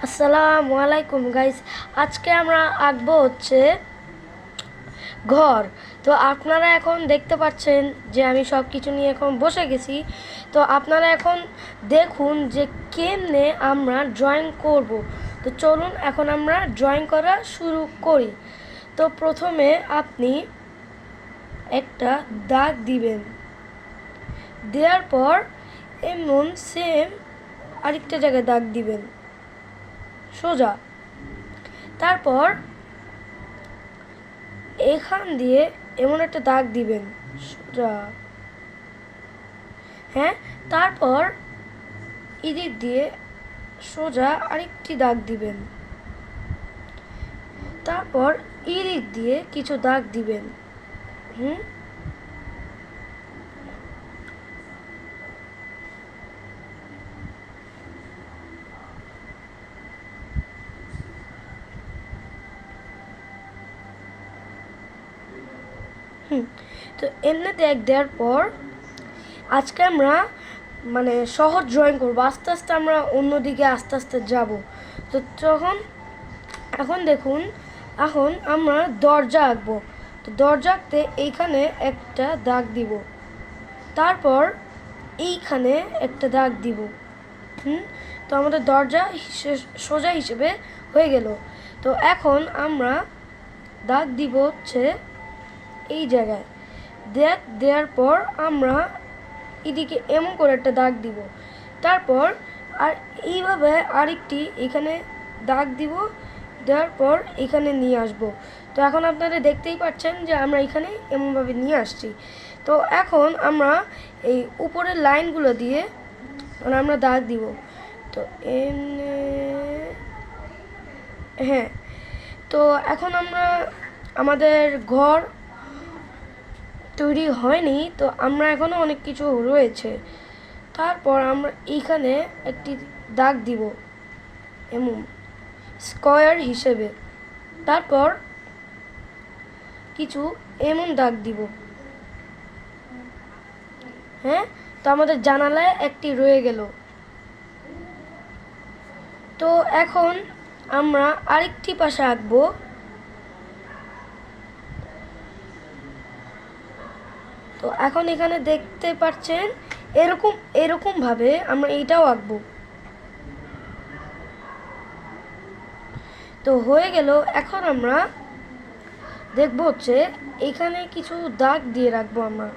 আসসালামু আলাইকুম গাইস। আজকে আমরা আঁকবো হচ্ছে ঘর। তো আপনারা এখন দেখতে পাচ্ছেন যে আমি সব কিছু নিয়ে এখন বসে গেছি। তো আপনারা এখন দেখুন যে কেমনে আমরা ড্রয়িং করব। তো চলুন এখন আমরা ড্রয়িং করা শুরু করি। তো প্রথমে আপনি একটা দাগ দিবেন, দেওয়ার পর এমন সেম আরেকটা জায়গায় দাগ দিবেন সোজা। তারপর এখান দিয়ে এমন একটা দাগ দিবেন সোজা, হ্যাঁ। তারপর এদিক দিয়ে সোজা আরেকটি দাগ দিবেন, তারপর এদিক দিয়ে কিছু দাগ দিবেন। হুম হুম তো এমনি দাগ দেওয়ার পর আজকে আমরা সহজ ড্রয়িং করবো। আস্তে আস্তে আমরা অন্যদিকে আস্তে আস্তে যাব। তো এখন দেখুন, এখন আমরা দরজা আঁকবো। তো দরজা আঁকতে এইখানে একটা দাগ দিব, তারপর এইখানে একটা দাগ দিব। তো আমাদের দরজা সোজা হিসেবে হয়ে গেল। তো এখন আমরা দাগ দিব হচ্ছে এই জায়গায়। দেওয়ার পর আমরা এদিকে এমন করে একটা দাগ দিব, তারপর আর এইভাবে আরেকটি এখানে দাগ দিব, দেওয়ার পর এখানে নিয়ে আসব। তো এখন আপনারা দেখতেই পাচ্ছেন যে আমরা এখানে এমনভাবে নিয়ে আসছি। তো এখন আমরা এই উপরের লাইনগুলো দিয়ে আমরা দাগ দিব। তো হ্যাঁ, তো এখন আমাদের ঘর তৈরি হয়নি, তো আমরা এখনও অনেক কিছু রয়েছে। তারপর আমরা এইখানে একটি দাগ দিব এমন স্কয়ার হিসেবে, তারপর কিছু এমন দাগ দিব। হ্যাঁ, তো আমাদের জানালায় একটি রয়ে গেল। তো এখন আমরা আরেকটি পাশে আঁকবো। তো এখন এখানে দেখতে পাচ্ছেন এরকম ভাবে আমরা এইটাও আঁকবো। তো হয়ে গেল। এখন আমরা দেখবো হচ্ছে এখানে কিছু দাগ দিয়ে রাখবো আমরা।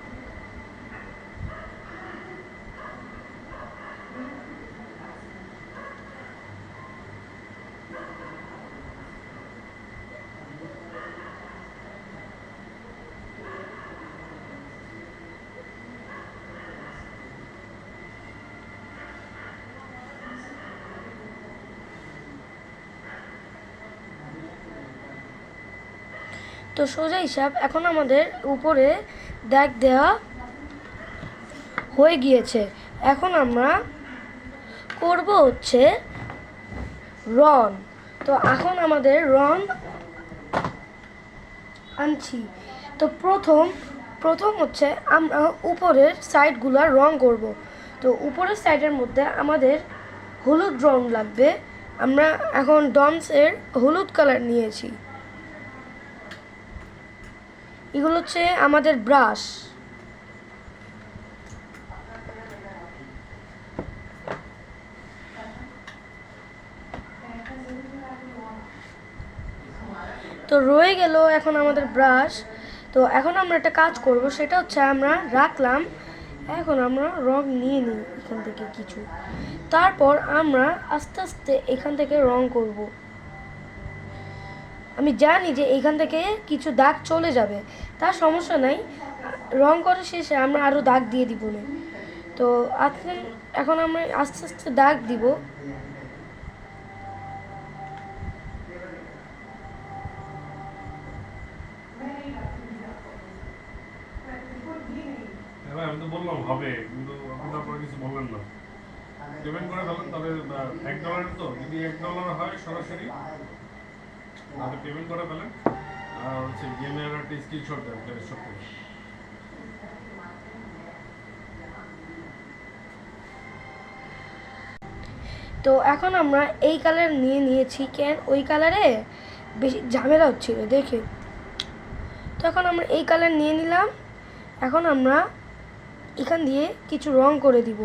তো সোজা হিসাব এখন আমাদের উপরে দাগ দেওয়া হয়ে গিয়েছে। এখন আমরা করব হচ্ছে রং। তো এখন আমাদের রং আনছি। তো প্রথম হচ্ছে আমরা উপরের সাইডগুলো রং করব। তো উপরের সাইডের মধ্যে আমাদের হলুদ রং লাগবে। আমরা এখন ডমসের হলুদ কালার নিয়েছি। এগুলো হচ্ছে আমাদের ব্রাশ। তো রয়ে গেল এখন আমাদের ব্রাশ। তো এখন আমরা একটা কাজ করব, সেটা হচ্ছে আমরা রাখলাম। এখন আমরা রং নিয়ে নিই এখান থেকে কিছু, তারপর আমরা আস্তে আস্তে এখান থেকে রং করব। আমি জানি যে এখান থেকে কিছু দাগ চলে যাবে, তার সমস্যা নাই। রং করার শেষে আমরা আরও দাগ দিয়ে দিব না। তো এখন আমরা আস্তে আস্তে দাগ দিব। আমি তো বললাম হবে, কিন্তু আপনি তারপরে কিছু বললেন না। পেমেন্ট করে ফেলেন, তবে $1 তো যদি $1 হয় সরাসরি তাহলে পেমেন্ট করে ফেলেন। আর হচ্ছে গেমের একটা স্ক্রিনশট দেন প্লেস্টোর থেকে। তো এখন আমরা এই কালার নিয়ে নিয়েছি, কেন ওই কালারে বেশি ঝামেলা হচ্ছিল দেখে। তো এখন আমরা এই কালার নিয়ে নিলাম। এখন আমরা এখান দিয়ে কিছু রং করে দিব।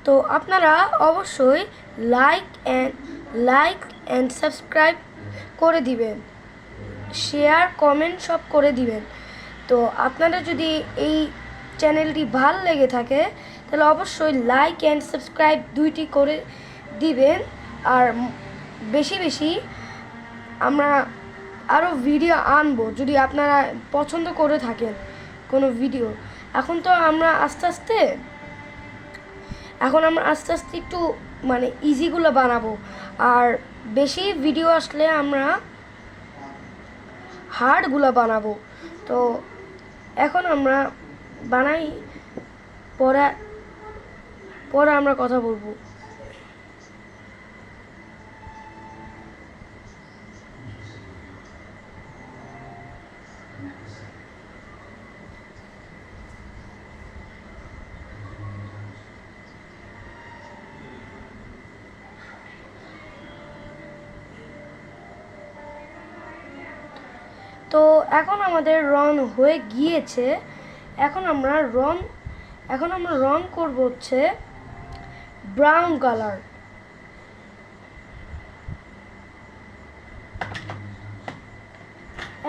তো আপনারা অবশ্যই লাইক অ্যান্ড সাবস্ক্রাইব করে দিবেন, শেয়ার কমেন্ট সব করে দিবেন। তো আপনারা যদি এই চ্যানেলটি ভালো লেগে থাকে তাহলে অবশ্যই লাইক অ্যান্ড সাবস্ক্রাইব দুইটি করে দিবেন। আর বেশি বেশি আমরা আরও ভিডিও আনবো যদি আপনারা পছন্দ করে থাকেন কোনো ভিডিও। এখন আমরা আস্তে আস্তে একটু মানে ইজিগুলো বানাবো, আর বেশি ভিডিও আসলে আমরা হার্ডগুলো বানাবো। তো এখন আমরা বানাই, পরে আমরা কথা বলবো। তো এখন আমাদের রং হয়ে গিয়েছে। এখন আমরা রং করব হচ্ছে ব্রাউন কালার।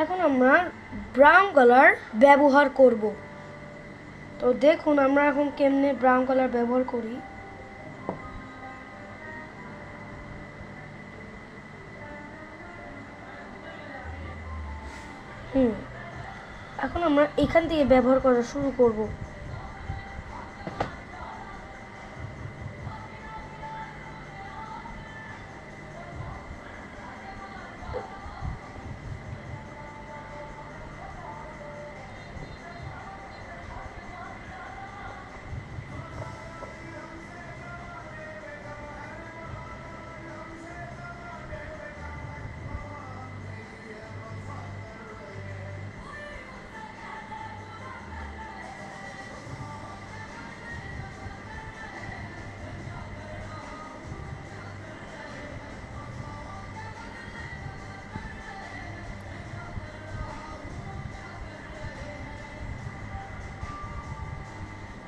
এখন আমরা ব্রাউন কালার ব্যবহার করব। তো দেখুন আমরা এখন কেমনে ব্রাউন কালার ব্যবহার করি। এখন আমরা এখান থেকে ব্যবহার করা শুরু করব।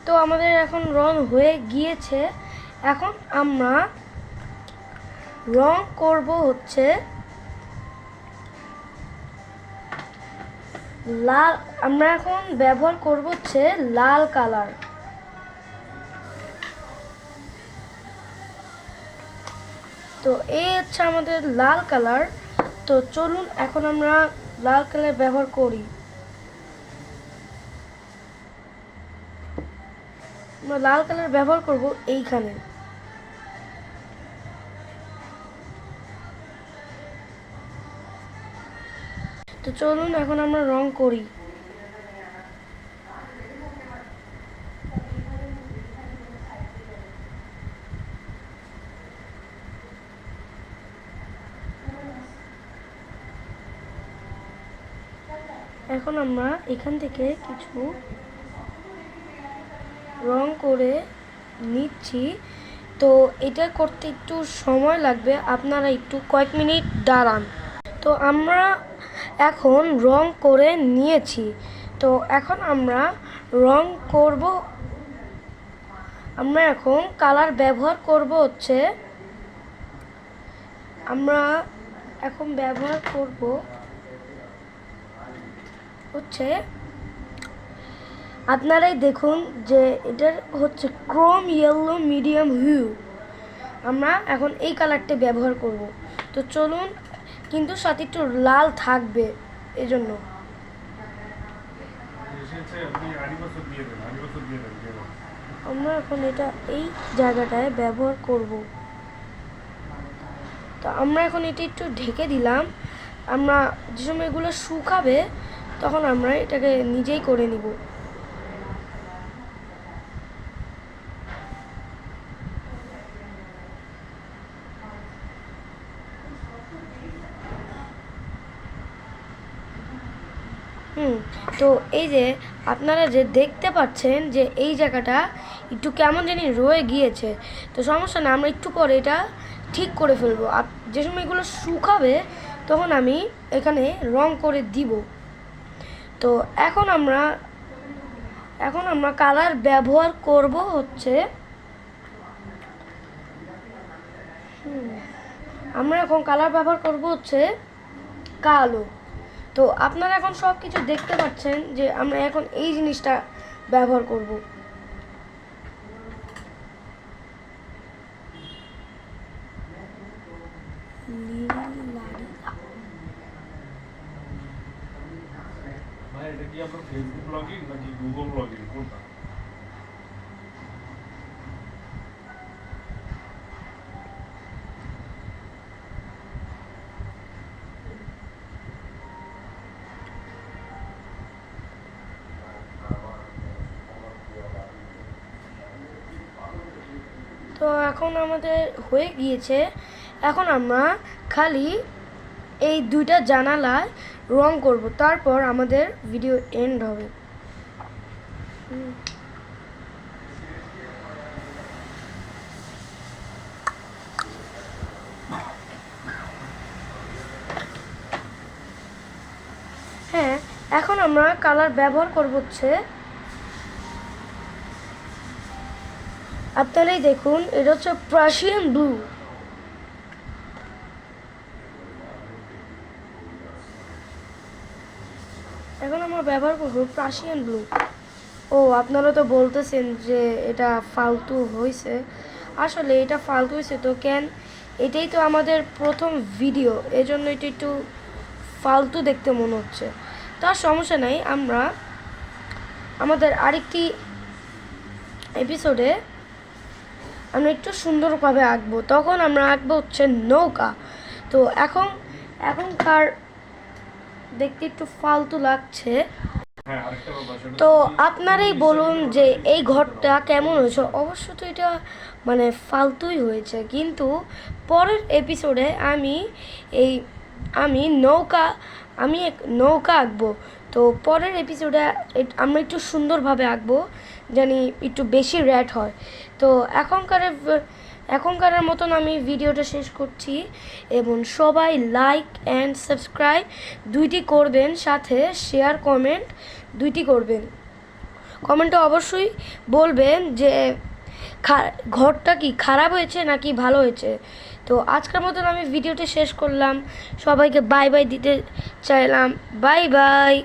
তো আমাদের এখন রং হয়ে গিয়েছে। এখন আমরা রং করব হচ্ছে লাল। আমরা এখন ব্যবহার করব হচ্ছে লাল কালার। তো এই হচ্ছে আমাদের লাল কালার। তো চলুন এখন আমরা লাল কালার ব্যবহার করি। আমরা লাল কালার ব্যবহার করব এইখানে। তো চলুন এখন আমরা রং করি। এখন আমরা এখান থেকে কিছু রং করে নিচ্ছি। তো এটা করতে একটু সময় লাগবে, আপনারা একটু কয়েক মিনিট দাঁড়ান। তো আমরা এখন রং করে নিয়েছি। তো এখন আমরা রং করব। আমরা এখন কালার ব্যবহার করব হচ্ছে আপনারাই দেখুন যে এটার হচ্ছে ক্রোম ইয়েলো মিডিয়াম হিউ। আমরা এখন এই কালারটা ব্যবহার করব। তো চলুন, কিন্তু সাথে একটু লাল থাকবে এজন্য। আমরা এখন এটা এই জায়গাটায় ব্যবহার করব। তো আমরা এখন এটা একটু ঢেকে দিলাম। আমরা যে সময় এগুলো শুকাবে তখন আমরা এটাকে নিজেই করে নিব। তো এই যে আপনারা যে দেখতে পাচ্ছেন যে এই জায়গাটা একটু কেমন জানি রয়ে গিয়েছে, তো সমস্যা না, আমরা একটু পরে এটা ঠিক করে ফেলবো। যে সময় এগুলো শুকাবে তখন আমি এখানে রং করে দিব। তো এখন আমরা কালার ব্যবহার করব হচ্ছে কালো। তো আপনারা এখন সব কিছু দেখতে পাচ্ছেন যে আমরা এখন এই জিনিসটা ব্যবহার করব। ভাই এটা কি আপনার ফেসবুক লগইন নাকি গুগল লগইন কোনটা? তো এখন আমাদের হয়ে গিয়েছে। এখন আমরা খালি এই দুইটা জানালায় রং করব, তারপর আমাদের ভিডিও এন্ড হবে। হ্যাঁ, এখন আমরা কালার ব্যবহার করব হচ্ছে, আপনারাই দেখুন, এটা হচ্ছে প্রাশিয়ান ব্লু। এখন আমরা ব্যবহার করবো প্রাশিয়ান ব্লু। ও, আপনারা তো বলতেছেন যে এটা ফালতু হয়েছে। আসলে এটা ফালতু হয়েছে তো কেন, এটাই তো আমাদের প্রথম ভিডিও, এজন্য এটা একটু ফালতু দেখতে মনে হচ্ছে। তার সমস্যা নাই, আমরা আমাদের আরেকটি এপিসোডে আমরা একটু সুন্দরভাবে আঁকবো, তখন আমরা আঁকবো হচ্ছে নৌকা। তো এখনকার দেখতে একটু ফালতু লাগছে। হ্যাঁ, আরেকটা ব্যাপার সেটা তো হচ্ছে কি, আপনারাই বলুন যে এই ঘরটা কেমন হয়েছে। অবশ্য তো এটা মানে ফালতুই হয়েছে, কিন্তু পরের এপিসোডে আমি এক নৌকা আঁকবো। তো পরের এপিসোডে আমরা একটু সুন্দরভাবে আঁকবো, জানি একটু বেশি র্যাট হয়। তো এখনকারের মতন আমি ভিডিওটা শেষ করছি, এবং সবাই লাইক অ্যান্ড সাবস্ক্রাইব দুইটি করবেন, সাথে শেয়ার কমেন্ট দুইটি করবেন। কমেন্টে অবশ্যই বলবেন যে ঘরটা কি খারাপ হয়েছে নাকি ভালো হয়েছে। তো আজকের মতন আমি ভিডিওটি শেষ করলাম, সবাইকে বাই বাই দিতে চাইলাম। Bye bye.